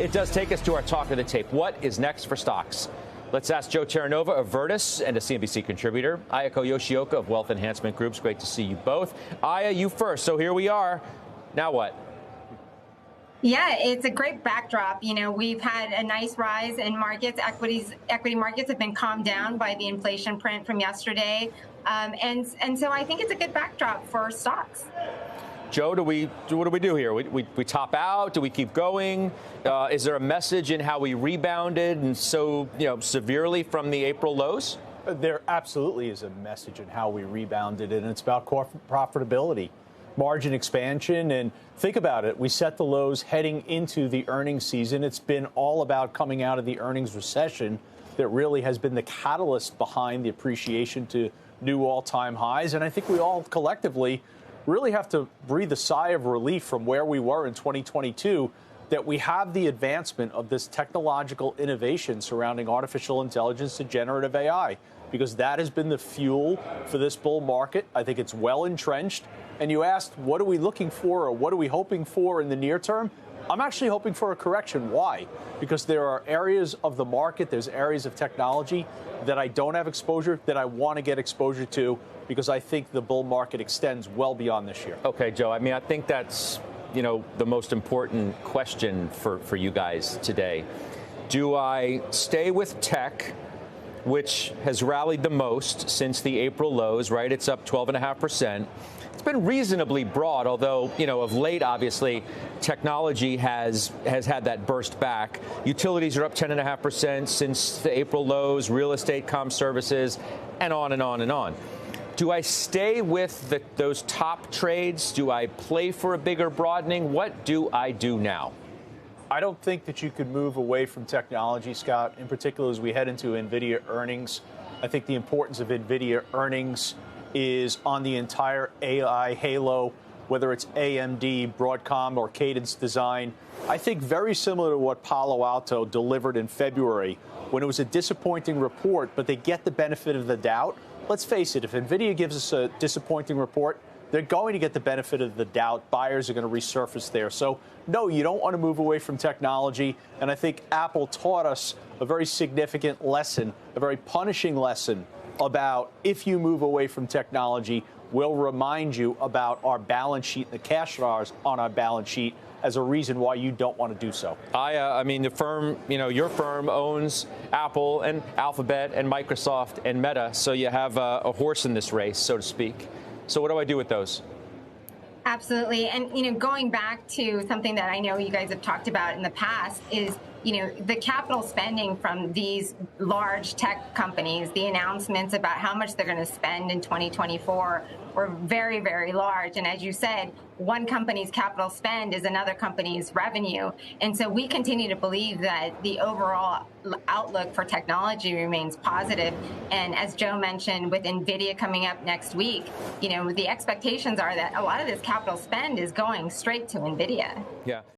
it does take us to our talk of the tape. What is next for stocks? Let's ask Joe Terranova of Virtus and a CNBC contributor. Ayako Yoshioka of Wealth Enhancement Groups. Great to see you both. Aya, you first. So here we are. Now what? Yeah, it's a great backdrop. You know, we've had a nice rise in markets. Equity markets have been calmed down by the inflation print from yesterday. And so I think it's a good backdrop for stocks. Joe, what do we do here? We top out? Do we keep going? Is there a message in how we rebounded and so severely from the April lows? There absolutely is a message in how we rebounded, and it's about core profitability, margin expansion. And think about it. We set the lows heading into the earnings season. It's been all about coming out of the earnings recession that really has been the catalyst behind the appreciation to new all-time highs. And I think we all collectively really have to breathe a sigh of relief from where we were in 2022, that we have the advancement of this technological innovation surrounding artificial intelligence and generative AI, because that has been the fuel for this bull market. I think it's well entrenched. And you asked, what are we looking for or what are we hoping for in the near term? I'm actually hoping for a correction. Why? Because there are areas of the market, there's areas of technology that I don't have exposure, that I want to get exposure to, because I think the bull market extends well beyond this year. Okay, Joe, I mean, I think that's, the most important question for you guys today. Do I stay with tech, which has rallied the most since the April lows, right? It's up 12.5%. It's been reasonably broad, although, of late, obviously, technology has had that burst back. Utilities are up 10.5% since the April lows, real estate, comm services, and on and on and on. Do I stay with those top trades? Do I play for a bigger broadening? What do I do now? I don't think that you could move away from technology, Scott, in particular as we head into NVIDIA earnings. I think the importance of NVIDIA earnings is on the entire AI halo, whether it's AMD, Broadcom, or Cadence Design. I think very similar to what Palo Alto delivered in February, when it was a disappointing report, but they get the benefit of the doubt. Let's face it, if NVIDIA gives us a disappointing report, they're going to get the benefit of the doubt. Buyers are going to resurface there. So, no, you don't want to move away from technology. And I think Apple taught us a very significant lesson, a very punishing lesson about if you move away from technology, we'll remind you about our balance sheet, the cash flows on our balance sheet, as a reason why you don't want to do so. I mean, the firm, your firm owns Apple and Alphabet and Microsoft and Meta, so you have a horse in this race, so to speak. So what do I do with those? Absolutely. And, going back to something that I know you guys have talked about in the past is, the capital spending from these large tech companies, the announcements about how much they're going to spend in 2024 were very, very large. And as you said, one company's capital spend is another company's revenue. And so we continue to believe that the overall outlook for technology remains positive. And as Joe mentioned, with NVIDIA coming up next week, the expectations are that a lot of this capital spend is going straight to NVIDIA. Yeah.